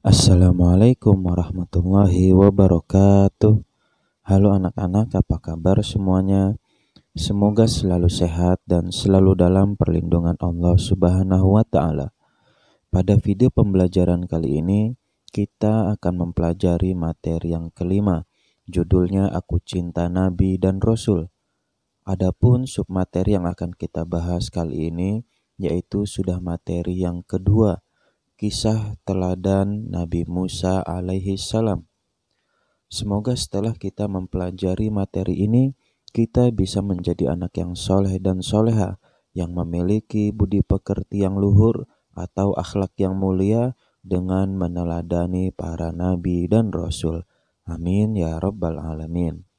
Assalamualaikum warahmatullahi wabarakatuh. Halo anak-anak, apa kabar semuanya? Semoga selalu sehat dan selalu dalam perlindungan Allah Subhanahu wa Ta'ala. Pada video pembelajaran kali ini, kita akan mempelajari materi yang kelima. Judulnya Aku Cinta Nabi dan Rasul. Adapun submateri yang akan kita bahas kali ini, yaitu sudah materi yang kedua, Kisah teladan Nabi Musa alaihi salam. Semoga setelah kita mempelajari materi ini, kita bisa menjadi anak yang soleh dan soleha, yang memiliki budi pekerti yang luhur atau akhlak yang mulia dengan meneladani para nabi dan rasul. Amin ya rabbal alamin.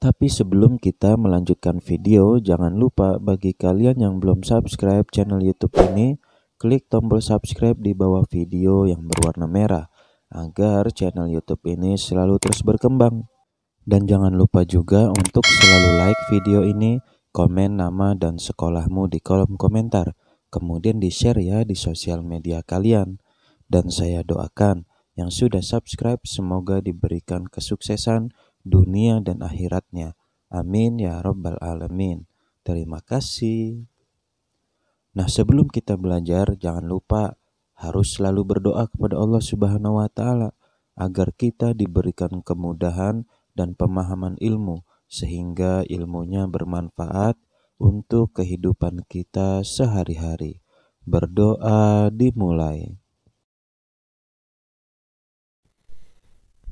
Tapi sebelum kita melanjutkan video, jangan lupa bagi kalian yang belum subscribe channel YouTube ini, klik tombol subscribe di bawah video yang berwarna merah agar channel YouTube ini selalu terus berkembang. Dan jangan lupa juga untuk selalu like video ini, komen nama dan sekolahmu di kolom komentar, kemudian di-share ya di sosial media kalian. Dan saya doakan yang sudah subscribe semoga diberikan kesuksesan dunia dan akhiratnya. Amin ya rabbal alamin. Terima kasih. Nah, sebelum kita belajar, jangan lupa harus selalu berdoa kepada Allah Subhanahu wa Ta'ala agar kita diberikan kemudahan dan pemahaman ilmu, sehingga ilmunya bermanfaat untuk kehidupan kita sehari-hari. Berdoa dimulai.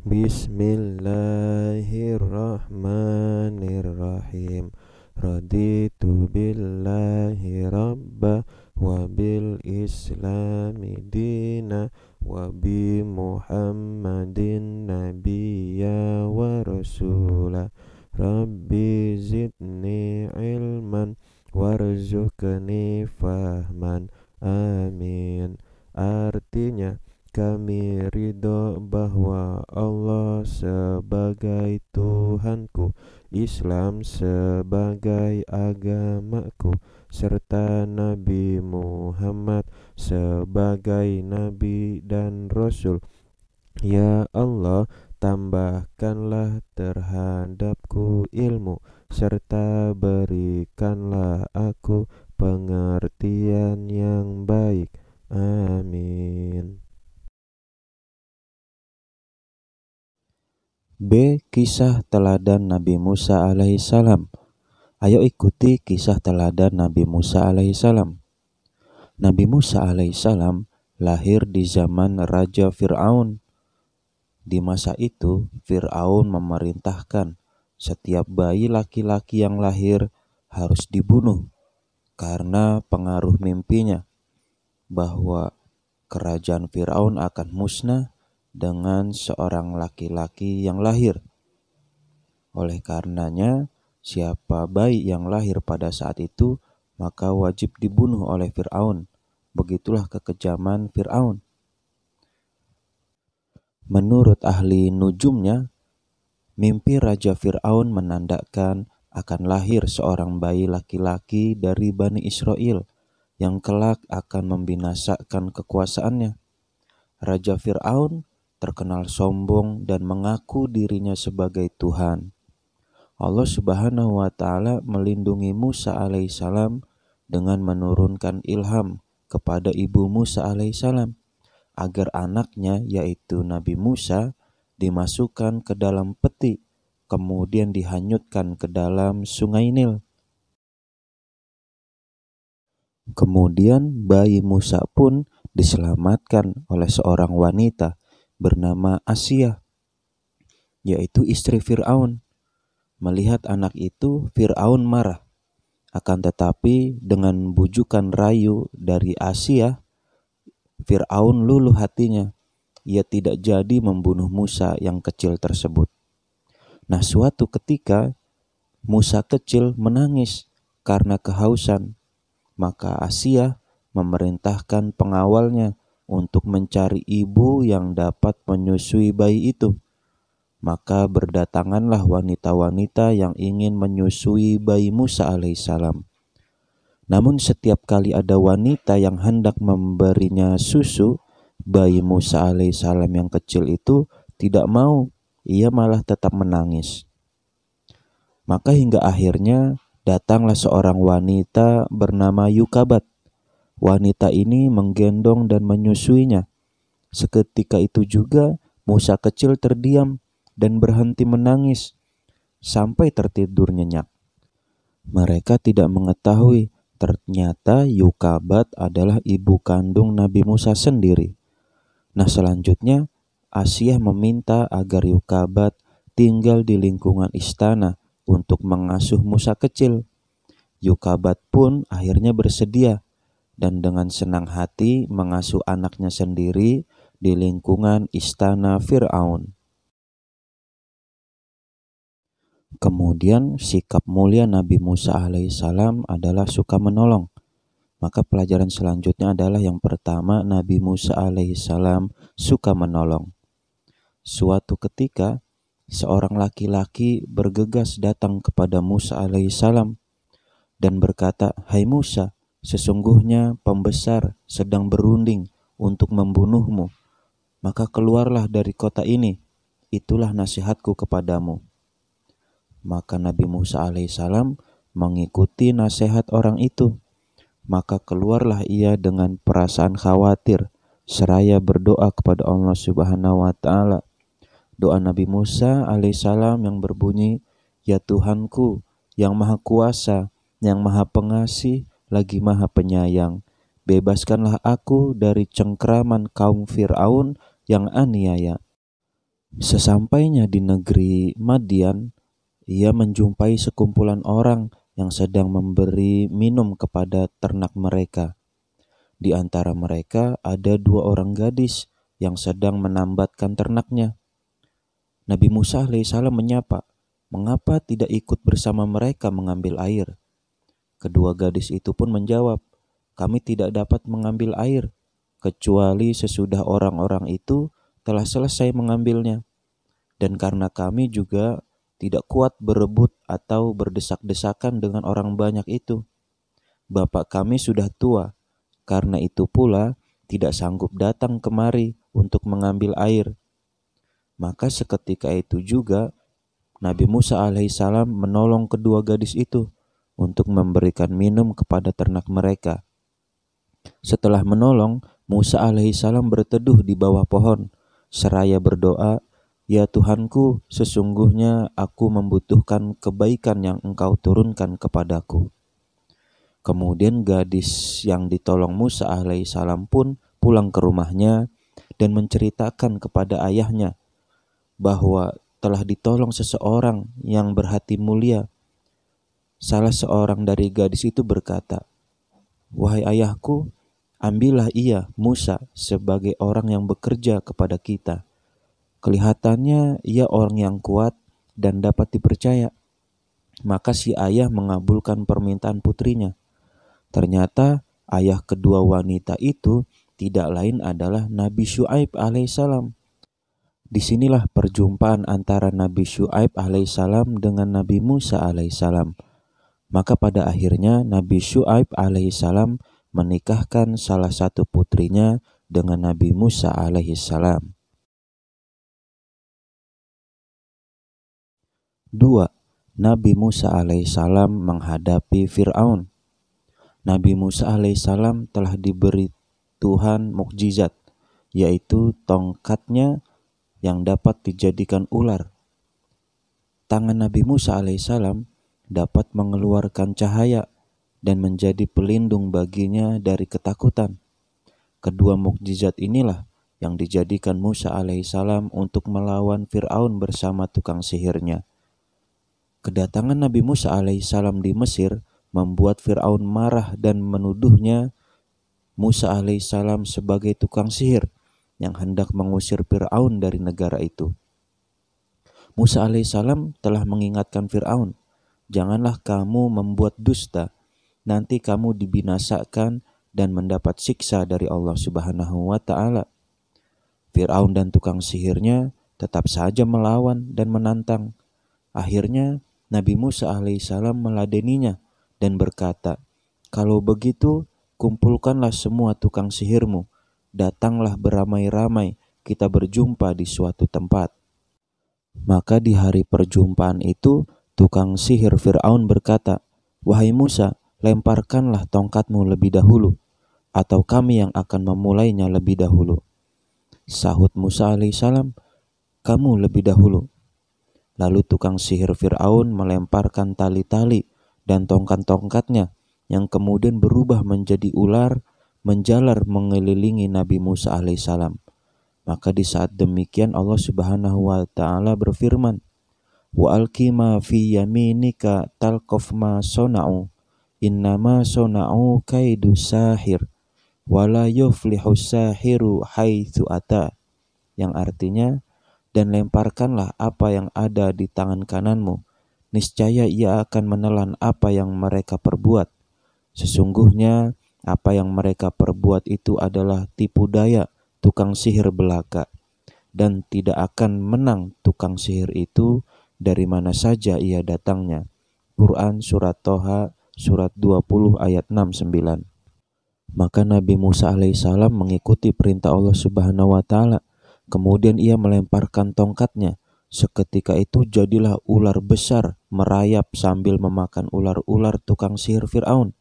Bismillahirrahmanirrahim. Raditu billahi rabba wa bil islami dina wa bi muhammadin nabiyya wa rasula. Rabbi zidni ilman warzuqni fahman. Amin. Artinya, kami ridho bahwa Allah sebagai Tuhanku, Islam sebagai agamaku, serta Nabi Muhammad sebagai Nabi dan Rasul. Ya Allah, tambahkanlah terhadapku ilmu, serta berikanlah aku pengertian yang baik. Amin. B. Kisah teladan Nabi Musa alaihissalam. Ayo ikuti kisah teladan Nabi Musa alaihissalam. Nabi Musa alaihissalam lahir di zaman Raja Fir'aun. Di masa itu, Fir'aun memerintahkan setiap bayi laki-laki yang lahir harus dibunuh karena pengaruh mimpinya bahwa kerajaan Fir'aun akan musnah dengan seorang laki-laki yang lahir. Oleh karenanya, siapa bayi yang lahir pada saat itu, maka wajib dibunuh oleh Fir'aun. Begitulah kekejaman Fir'aun. Menurut ahli nujumnya, mimpi Raja Fir'aun menandakan akan lahir seorang bayi laki-laki dari Bani Israel yang kelak akan membinasakan kekuasaannya. Raja Fir'aun terkenal sombong dan mengaku dirinya sebagai Tuhan. Allah Subhanahu wa Ta'ala melindungi Musa alaihissalam dengan menurunkan ilham kepada ibu Musa alaihissalam agar anaknya, yaitu Nabi Musa, dimasukkan ke dalam peti, kemudian dihanyutkan ke dalam sungai Nil. Kemudian bayi Musa pun diselamatkan oleh seorang wanita bernama Asia, yaitu istri Fir'aun. Melihat anak itu, Fir'aun marah. Akan tetapi dengan bujukan rayu dari Asia, Fir'aun luluh hatinya. Ia tidak jadi membunuh Musa yang kecil tersebut. Nah, suatu ketika Musa kecil menangis karena kehausan. Maka Asia memerintahkan pengawalnya untuk mencari ibu yang dapat menyusui bayi itu. Maka berdatanganlah wanita-wanita yang ingin menyusui bayi Musa alaihissalam. Namun setiap kali ada wanita yang hendak memberinya susu, bayi Musa alaihissalam yang kecil itu tidak mau, ia malah tetap menangis. Maka hingga akhirnya datanglah seorang wanita bernama Yukabat. Wanita ini menggendong dan menyusuinya. Seketika itu juga Musa kecil terdiam dan berhenti menangis sampai tertidur nyenyak. Mereka tidak mengetahui ternyata Yukabat adalah ibu kandung Nabi Musa sendiri. Nah, selanjutnya Asyah meminta agar Yukabat tinggal di lingkungan istana untuk mengasuh Musa kecil. Yukabat pun akhirnya bersedia dan dengan senang hati mengasuh anaknya sendiri di lingkungan istana Fir'aun. Kemudian sikap mulia Nabi Musa alaihissalam adalah suka menolong. Maka pelajaran selanjutnya adalah yang pertama, Nabi Musa alaihissalam suka menolong. Suatu ketika seorang laki-laki bergegas datang kepada Musa alaihissalam dan berkata, "Hai Musa, sesungguhnya pembesar sedang berunding untuk membunuhmu. Maka keluarlah dari kota ini, itulah nasihatku kepadamu." Maka Nabi Musa alaihissalam mengikuti nasihat orang itu. Maka keluarlah ia dengan perasaan khawatir, seraya berdoa kepada Allah Subhanahu wa Ta'ala. Doa Nabi Musa alaihissalam yang berbunyi, "Ya Tuhanku, yang Maha Kuasa, yang Maha Pengasih, lagi Maha Penyayang, bebaskanlah aku dari cengkraman kaum Fir'aun yang aniaya." Sesampainya di negeri Madian, ia menjumpai sekumpulan orang yang sedang memberi minum kepada ternak mereka. Di antara mereka ada 2 orang gadis yang sedang menambatkan ternaknya. Nabi Musa alaihissalam menyapa, "Mengapa tidak ikut bersama mereka mengambil air?" Kedua gadis itu pun menjawab, "Kami tidak dapat mengambil air, kecuali sesudah orang-orang itu telah selesai mengambilnya. Dan karena kami juga tidak kuat berebut atau berdesak-desakan dengan orang banyak itu. Bapak kami sudah tua, karena itu pula tidak sanggup datang kemari untuk mengambil air." Maka seketika itu juga Nabi Musa alaihissalam menolong kedua gadis itu untuk memberikan minum kepada ternak mereka. Setelah menolong, Musa alaihissalam berteduh di bawah pohon seraya berdoa, "Ya Tuhanku, sesungguhnya aku membutuhkan kebaikan yang Engkau turunkan kepadaku." Kemudian gadis yang ditolong Musa alaihissalam pun pulang ke rumahnya dan menceritakan kepada ayahnya bahwa telah ditolong seseorang yang berhati mulia. Salah seorang dari gadis itu berkata, "Wahai ayahku, ambillah ia, Musa, sebagai orang yang bekerja kepada kita. Kelihatannya ia orang yang kuat dan dapat dipercaya." Maka si ayah mengabulkan permintaan putrinya. Ternyata ayah kedua wanita itu tidak lain adalah Nabi Syuaib alaihissalam. Disinilah perjumpaan antara Nabi Syuaib alaihissalam dengan Nabi Musa alaihissalam. Maka pada akhirnya Nabi Syuaib alaihissalam menikahkan salah satu putrinya dengan Nabi Musa alaihissalam. 2. Nabi Musa alaihissalam menghadapi Fir'aun. Nabi Musa alaihissalam telah diberi Tuhan mukjizat, yaitu tongkatnya yang dapat dijadikan ular. Tangan Nabi Musa alaihissalam dapat mengeluarkan cahaya dan menjadi pelindung baginya dari ketakutan. Kedua mukjizat inilah yang dijadikan Musa alaihissalam untuk melawan Fir'aun bersama tukang sihirnya. Kedatangan Nabi Musa alaihissalam di Mesir membuat Fir'aun marah dan menuduhnya Musa alaihissalam sebagai tukang sihir yang hendak mengusir Fir'aun dari negara itu. Musa alaihissalam telah mengingatkan Fir'aun, "Janganlah kamu membuat dusta, nanti kamu dibinasakan dan mendapat siksa dari Allah Subhanahu wa Ta'ala." Fir'aun dan tukang sihirnya tetap saja melawan dan menantang. Akhirnya Nabi Musa alaihissalam meladeninya dan berkata, "Kalau begitu, kumpulkanlah semua tukang sihirmu datanglah beramai-ramai, kita berjumpa di suatu tempat. Maka di hari perjumpaan itu, tukang sihir Fir'aun berkata, "Wahai Musa, lemparkanlah tongkatmu lebih dahulu, atau kami yang akan memulainya lebih dahulu." Sahut Musa alaihissalam, "Kamu lebih dahulu." Lalu tukang sihir Fir'aun melemparkan tali-tali dan tongkat-tongkatnya, yang kemudian berubah menjadi ular, menjalar mengelilingi Nabi Musa alaihissalam. Maka di saat demikian Allah Subhanahu wa taala berfirman, "Wa alqi ma fi yaminika talqaf ma sona'u, innama sona'u kaidu sahir, wala yuflihu sahiru haitsu ata." Yang artinya, dan lemparkanlah apa yang ada di tangan kananmu, niscaya ia akan menelan apa yang mereka perbuat. Sesungguhnya apa yang mereka perbuat itu adalah tipu daya tukang sihir belaka, dan tidak akan menang tukang sihir itu dari mana saja ia datangnya. Quran Surat Toha Surat 20 ayat 6-9. Maka Nabi Musa alaihissalam mengikuti perintah Allah Subhanahu wa ta'ala. Kemudian ia melemparkan tongkatnya. Seketika itu jadilah ular besar merayap sambil memakan ular-ular tukang sihir Fir'aun.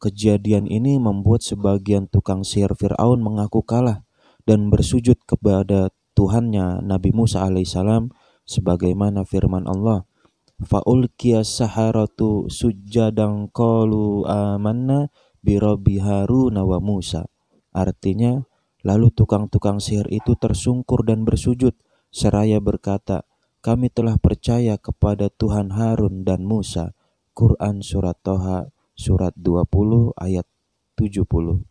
Kejadian ini membuat sebagian tukang sihir Fir'aun mengaku kalah dan bersujud kepada Tuhannya Nabi Musa alaihissalam, sebagaimana firman Allah, "Fa'ulqiya saharatu sujjadan qalu amanna birabbi Haruna wa Musa." Artinya, lalu tukang-tukang sihir itu tersungkur dan bersujud seraya berkata, "Kami telah percaya kepada Tuhan Harun dan Musa." Quran Surat Toha Surat 20 ayat 70.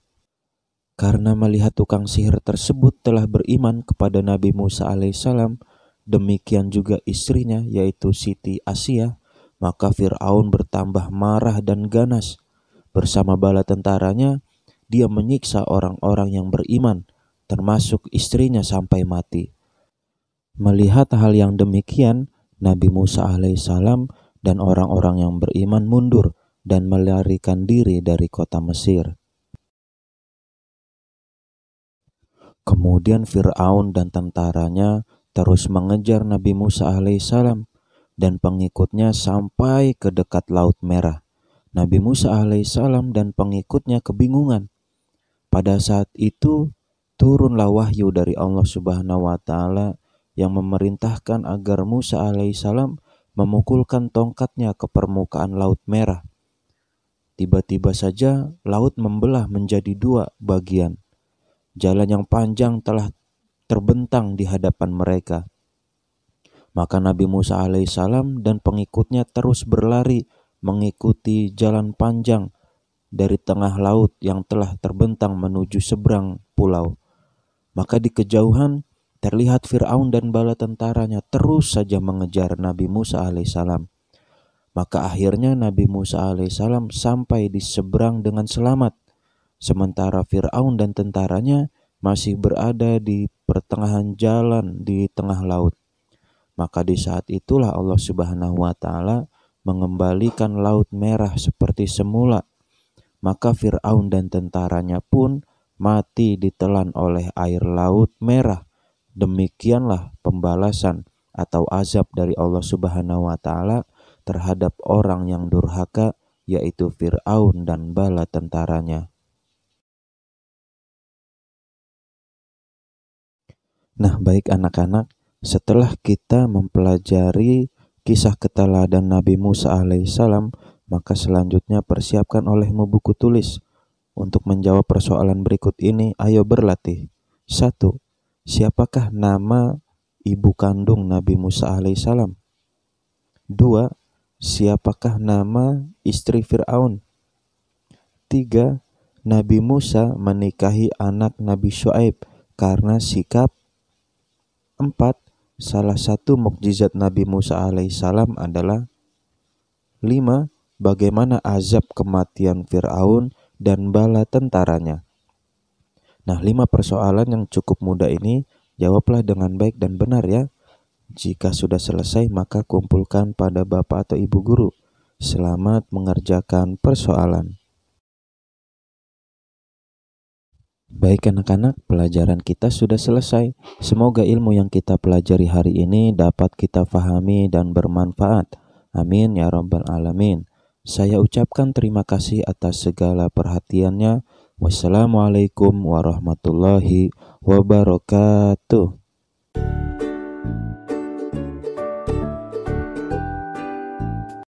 Karena melihat tukang sihir tersebut telah beriman kepada Nabi Musa alaihissalam, demikian juga istrinya yaitu Siti Asia, maka Fir'aun bertambah marah dan ganas. Bersama bala tentaranya, dia menyiksa orang-orang yang beriman, termasuk istrinya sampai mati. Melihat hal yang demikian, Nabi Musa alaihissalam dan orang-orang yang beriman mundur dan melarikan diri dari kota Mesir. Kemudian Fir'aun dan tentaranya terus mengejar Nabi Musa alaihissalam dan pengikutnya sampai ke dekat Laut Merah. Nabi Musa alaihissalam dan pengikutnya kebingungan. Pada saat itu turunlah wahyu dari Allah Subhanahu wa taala yang memerintahkan agar Musa alaihissalam memukulkan tongkatnya ke permukaan Laut Merah. Tiba-tiba saja laut membelah menjadi dua bagian. Jalan yang panjang telah terbentang di hadapan mereka. Maka Nabi Musa alaihissalam dan pengikutnya terus berlari mengikuti jalan panjang dari tengah laut yang telah terbentang menuju seberang pulau. Maka di kejauhan terlihat Fir'aun dan bala tentaranya terus saja mengejar Nabi Musa alaihissalam. Maka akhirnya Nabi Musa alaihissalam sampai di seberang dengan selamat, sementara Fir'aun dan tentaranya masih berada di pertengahan jalan di tengah laut. Maka di saat itulah Allah Subhanahu wa taala mengembalikan Laut Merah seperti semula. Maka Fir'aun dan tentaranya pun mati ditelan oleh air Laut Merah. Demikianlah pembalasan atau azab dari Allah Subhanahu wa taala terhadap orang yang durhaka, yaitu Fir'aun dan bala tentaranya. Nah, baik anak-anak, setelah kita mempelajari kisah keteladan Nabi Musa alaihissalam, maka selanjutnya persiapkan olehmu buku tulis. Untuk menjawab persoalan berikut ini, ayo berlatih. 1. Siapakah nama ibu kandung Nabi Musa alaihissalam? 2. Siapakah nama istri Fir'aun? 3. Nabi Musa menikahi anak Nabi Syuaib karena sikap. 4. Salah satu mukjizat Nabi Musa alaihissalam adalah. 5. Bagaimana azab kematian Fir'aun dan bala tentaranya? Nah, 5 persoalan yang cukup mudah ini jawablah dengan baik dan benar ya. Jika sudah selesai, maka kumpulkan pada bapak atau ibu guru. Selamat mengerjakan persoalan. Baik anak-anak, pelajaran kita sudah selesai. Semoga ilmu yang kita pelajari hari ini dapat kita fahami dan bermanfaat. Amin ya rabbal alamin. Saya ucapkan terima kasih atas segala perhatiannya. Wassalamualaikum warahmatullahi wabarakatuh.